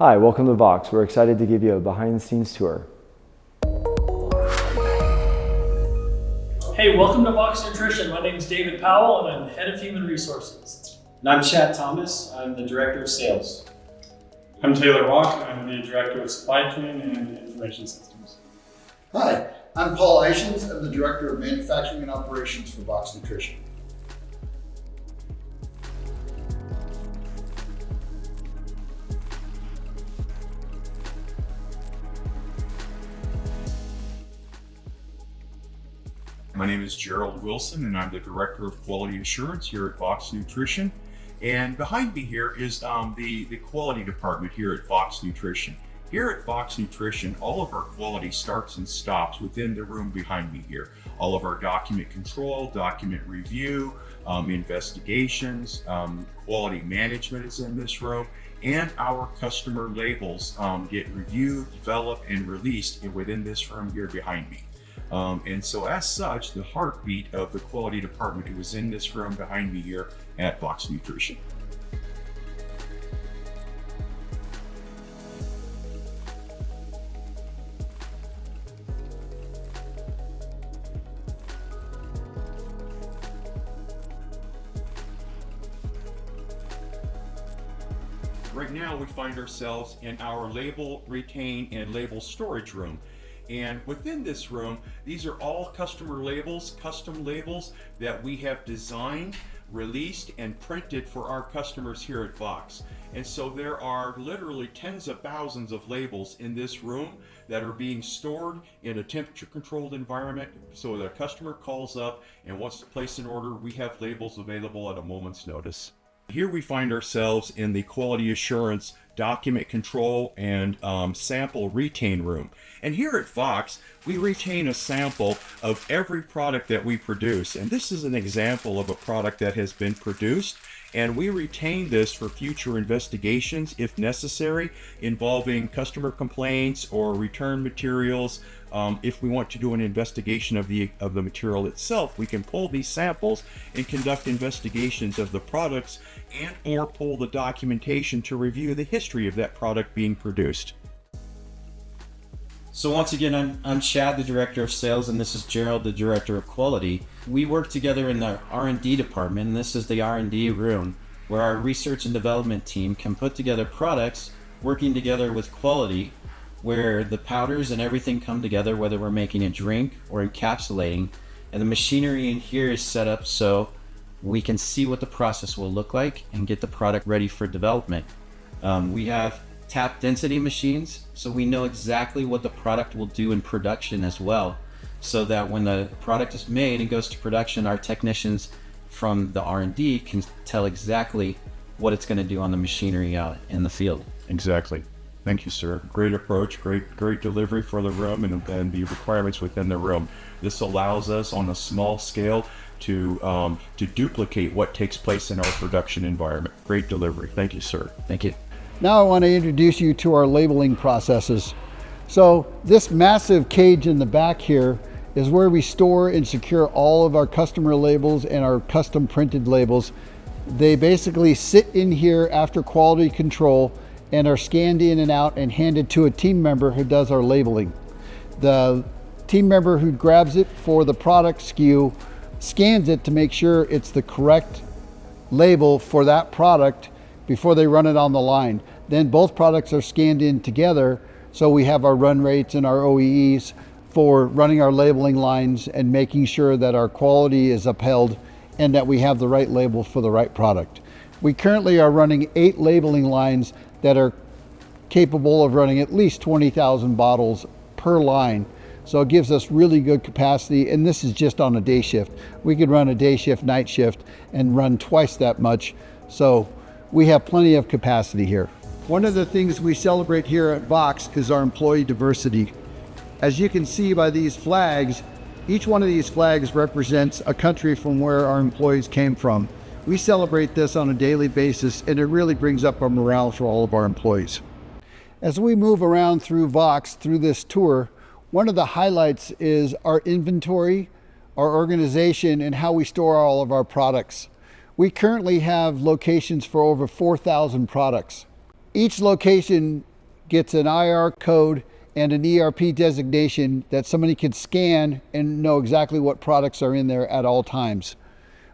Hi, welcome to Vox. We're excited to give you a behind-the-scenes tour. Hey, welcome to Vox Nutrition. My name is David Powell and I'm the Head of Human Resources. And I'm Chad Thomas. I'm the Director of Sales. I'm Taylor Walk. I'm the Director of Supply Chain and Information Systems. Hi, I'm Paul Eichens. I'm the Director of Manufacturing and Operations for Vox Nutrition. My name is Gerald Wilson, and I'm the Director of Quality Assurance here at Vox Nutrition. And behind me here is the quality department here at Vox Nutrition. Here at Vox Nutrition, all of our quality starts and stops within the room behind me here. All of our document control, document review, investigations, quality management is in this room, and our customer labels get reviewed, developed, and released within this room here behind me. And so as such, the heartbeat of the quality department was in this room behind me here at Vox Nutrition. Right now we find ourselves in our label, retain, and label storage room. And within this room, these are all customer labels, custom labels that we have designed, released, and printed for our customers here at Vox. And so there are literally tens of thousands of labels in this room that are being stored in a temperature-controlled environment. So the customer calls up and wants to place an order, we have labels available at a moment's notice. Here we find ourselves in the quality assurance, document control, and sample retain room. And here at Vox, we retain a sample of every product that we produce. And this is an example of a product that has been produced. And we retain this for future investigations if necessary, involving customer complaints or return materials. If we want to do an investigation of the material itself, we can pull these samples and conduct investigations of the products and or pull the documentation to review the history of that product being produced. So once again, I'm Chad, the Director of Sales, and this is Gerald, the Director of Quality. We work together in the R&D department, and this is the R&D room, where our research and development team can put together products working together with quality, where the powders and everything come together, whether we're making a drink or encapsulating, and the machinery in here is set up so we can see what the process will look like and get the product ready for development. We have tap density machines, so we know exactly what the product will do in production as well, so that when the product is made and goes to production, our technicians from the R&D can tell exactly what it's going to do on the machinery out in the field. Exactly. Thank you, sir. Great approach, great delivery for the room and the requirements within the room. This allows us on a small scale to duplicate what takes place in our production environment. Great delivery. Thank you, sir. Thank you. Now I want to introduce you to our labeling processes. So this massive cage in the back here is where we store and secure all of our customer labels and our custom printed labels. They basically sit in here after quality control and are scanned in and out and handed to a team member who does our labeling. The team member who grabs it for the product SKU scans it to make sure it's the correct label for that product before they run it on the line. Then both products are scanned in together, so we have our run rates and our OEEs for running our labeling lines and making sure that our quality is upheld and that we have the right label for the right product. We currently are running 8 labeling lines that are capable of running at least 20,000 bottles per line. So it gives us really good capacity, and this is just on a day shift. We could run a day shift, night shift, and run twice that much. So we have plenty of capacity here. One of the things we celebrate here at Vox is our employee diversity. As you can see by these flags, each one of these flags represents a country from where our employees came from. We celebrate this on a daily basis, and it really brings up our morale for all of our employees. As we move around through Vox, through this tour, one of the highlights is our inventory, our organization, and how we store all of our products. We currently have locations for over 4,000 products. Each location gets an IR code and an ERP designation that somebody can scan and know exactly what products are in there at all times.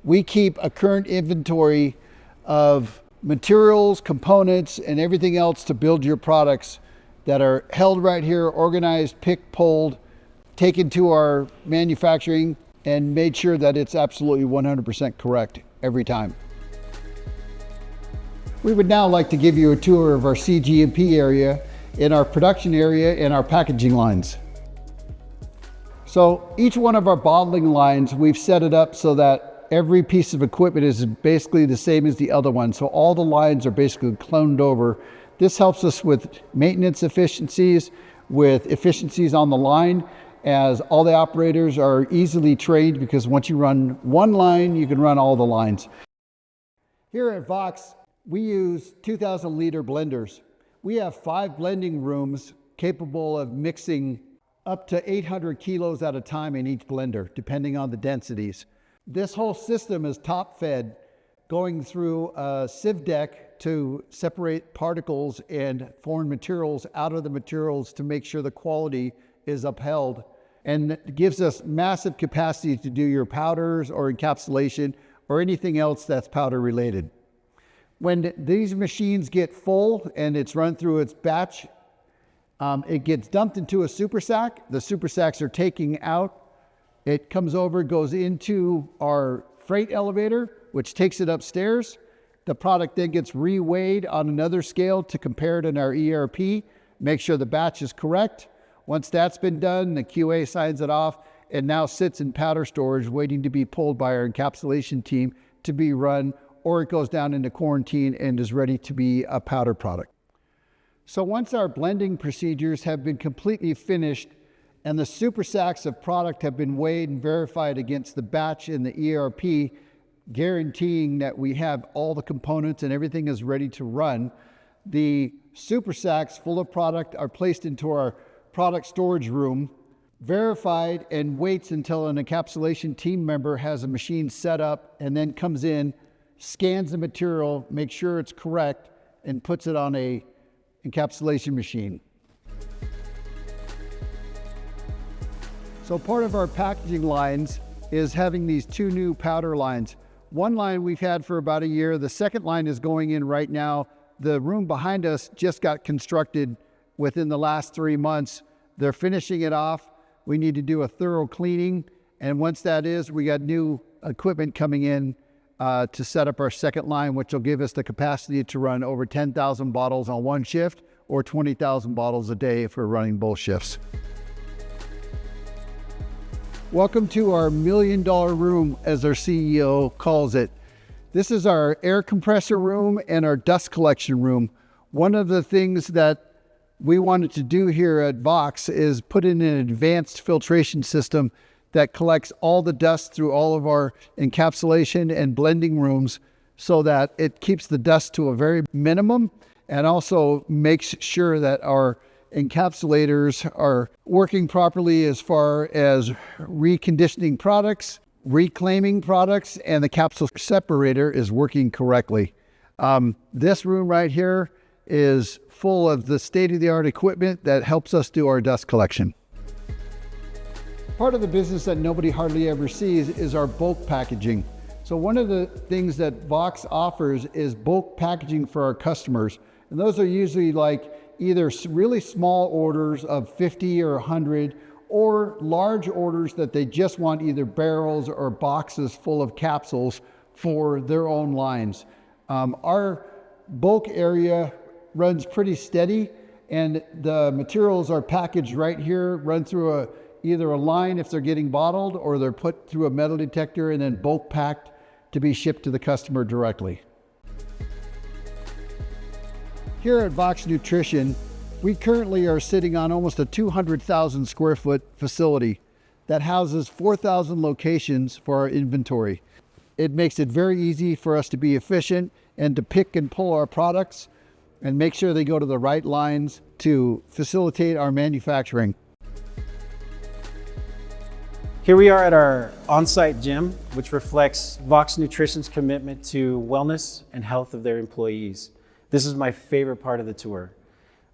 We keep a current inventory of materials, components, and everything else to build your products that are held right here, organized, picked, pulled, taken to our manufacturing, and made sure that it's absolutely 100% correct every time. We would now like to give you a tour of our CGMP area, in our production area, and our packaging lines. So each one of our bottling lines, we've set it up so that every piece of equipment is basically the same as the other one. So all the lines are basically cloned over. This helps us with maintenance efficiencies, with efficiencies on the line, as all the operators are easily trained, because once you run one line, you can run all the lines. Here at Vox, we use 2,000 liter blenders. We have 5 blending rooms capable of mixing up to 800 kilos at a time in each blender, depending on the densities. This whole system is top fed, going through a sieve deck to separate particles and foreign materials out of the materials to make sure the quality is upheld, and it gives us massive capacity to do your powders or encapsulation or anything else that's powder related. When these machines get full and it's run through its batch, it gets dumped into a super sack. The super sacks are taken out. It comes over, goes into our freight elevator, which takes it upstairs. The product then gets reweighed on another scale to compare it in our ERP, make sure the batch is correct. Once that's been done, the QA signs it off and now sits in powder storage waiting to be pulled by our encapsulation team to be run, or it goes down into quarantine and is ready to be a powder product. So once our blending procedures have been completely finished and the super sacks of product have been weighed and verified against the batch in the ERP, guaranteeing that we have all the components and everything is ready to run, the super sacks full of product are placed into our product storage room, verified, and waits until an encapsulation team member has a machine set up, and then comes in, scans the material, makes sure it's correct, and puts it on a encapsulation machine. So part of our packaging lines is having these 2 new powder lines. One line we've had for about a year. The second line is going in right now. The room behind us just got constructed within the last 3 months. They're finishing it off. We need to do a thorough cleaning. And once that is, we got new equipment coming in to set up our second line, which will give us the capacity to run over 10,000 bottles on one shift or 20,000 bottles a day if we're running both shifts. Welcome to our $1 million room, as our CEO calls it. This is our air compressor room and our dust collection room. One of the things that we wanted to do here at Vox is put in an advanced filtration system that collects all the dust through all of our encapsulation and blending rooms, so that it keeps the dust to a very minimum and also makes sure that our encapsulators are working properly as far as reconditioning products, reclaiming products, and the capsule separator is working correctly. This room right here is full of the state-of-the-art equipment that helps us do our dust collection. Part of the business that nobody hardly ever sees is our bulk packaging. So one of the things that Vox offers is bulk packaging for our customers. And those are usually like either really small orders of 50 or 100, or large orders that they just want either barrels or boxes full of capsules for their own lines. Our bulk area runs pretty steady, and the materials are packaged right here, run through either a line if they're getting bottled, or they're put through a metal detector and then bulk packed to be shipped to the customer directly. Here at Vox Nutrition, we currently are sitting on almost a 200,000 square foot facility that houses 4,000 locations for our inventory. It makes it very easy for us to be efficient and to pick and pull our products and make sure they go to the right lines to facilitate our manufacturing. Here we are at our on-site gym, which reflects Vox Nutrition's commitment to wellness and health of their employees. This is my favorite part of the tour.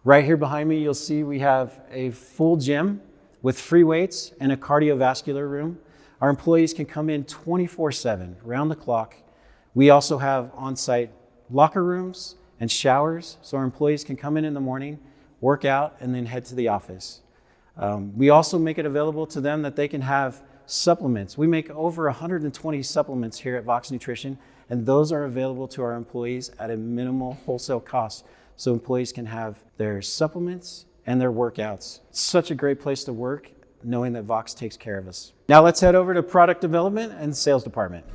Right here behind me, you'll see we have a full gym with free weights and a cardiovascular room. Our employees can come in 24/7, round the clock. We also have on-site locker rooms and showers, so our employees can come in the morning, work out, and then head to the office. We also make it available to them that they can have supplements. We make over 120 supplements here at Vox Nutrition, and those are available to our employees at a minimal wholesale cost, so employees can have their supplements and their workouts. It's such a great place to work, knowing that Vox takes care of us. Now let's head over to product development and sales department.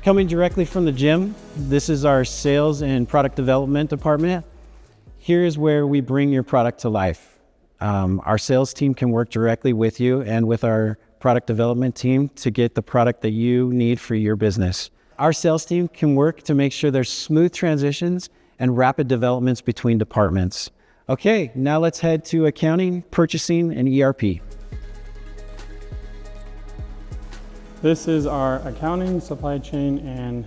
Coming directly from the gym, this is our sales and product development department. Here is where we bring your product to life. Our sales team can work directly with you and with our product development team to get the product that you need for your business. Our sales team can work to make sure there's smooth transitions and rapid developments between departments. Okay, now let's head to accounting, purchasing, and ERP. This is our accounting, supply chain, and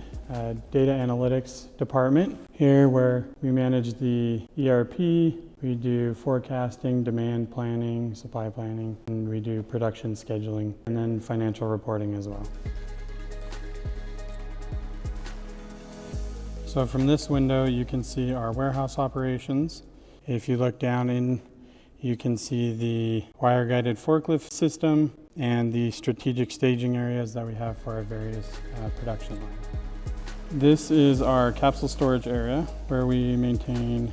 data analytics department. Here where we manage the ERP, we do forecasting, demand planning, supply planning, and we do production scheduling, and then financial reporting as well. So from this window, you can see our warehouse operations. If you look down in, you can see the wire-guided forklift system and the strategic staging areas that we have for our various production lines. This is our capsule storage area where we maintain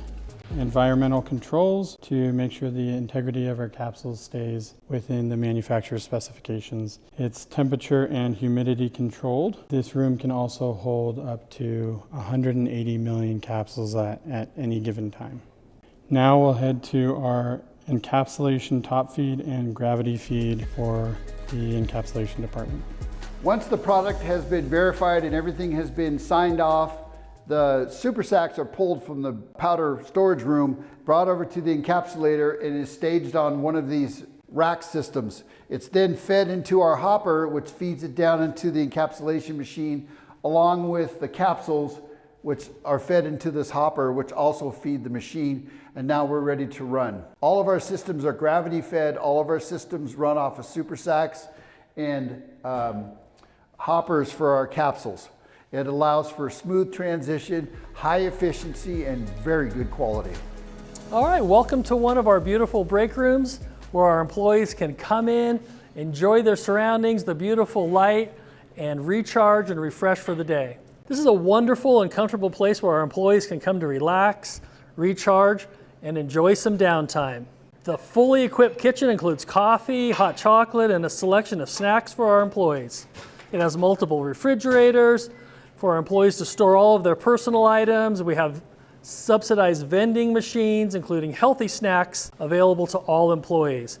environmental controls to make sure the integrity of our capsules stays within the manufacturer's specifications. It's temperature and humidity controlled. This room can also hold up to 180 million capsules at any given time. Now we'll head to our encapsulation top feed and gravity feed for the encapsulation department. Once the product has been verified and everything has been signed off, the super sacks are pulled from the powder storage room, brought over to the encapsulator, and is staged on one of these rack systems. It's then fed into our hopper, which feeds it down into the encapsulation machine, along with the capsules, which are fed into this hopper, which also feed the machine, and now we're ready to run. All of our systems are gravity fed. All of our systems run off of super sacks and hoppers for our capsules. It allows for smooth transition, high efficiency, and very good quality. All right, welcome to one of our beautiful break rooms where our employees can come in, enjoy their surroundings, the beautiful light, and recharge and refresh for the day. This is a wonderful and comfortable place where our employees can come to relax, recharge, and enjoy some downtime. The fully equipped kitchen includes coffee, hot chocolate, and a selection of snacks for our employees. It has multiple refrigerators for our employees to store all of their personal items. We have subsidized vending machines, including healthy snacks, available to all employees.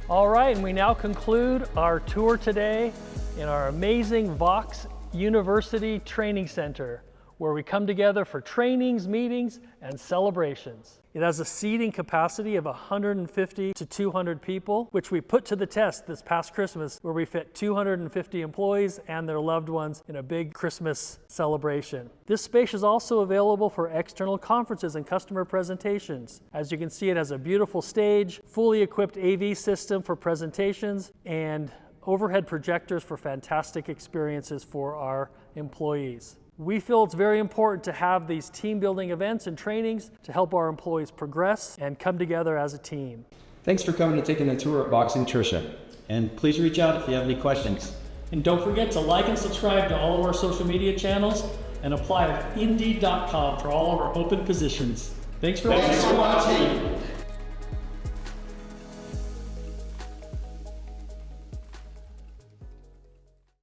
All right, and we now conclude our tour today in our amazing Vox University Training Center, where we come together for trainings, meetings, and celebrations. It has a seating capacity of 150 to 200 people, which we put to the test this past Christmas, where we fit 250 employees and their loved ones in a big Christmas celebration. This space is also available for external conferences and customer presentations. As you can see, it has a beautiful stage, fully equipped AV system for presentations, and overhead projectors for fantastic experiences for our employees. We feel it's very important to have these team building events and trainings to help our employees progress and come together as a team. Thanks for coming and taking a tour at Vox Nutrition. And please reach out if you have any questions. And don't forget to like and subscribe to all of our social media channels and apply at Indeed.com for all of our open positions. Thanks for watching.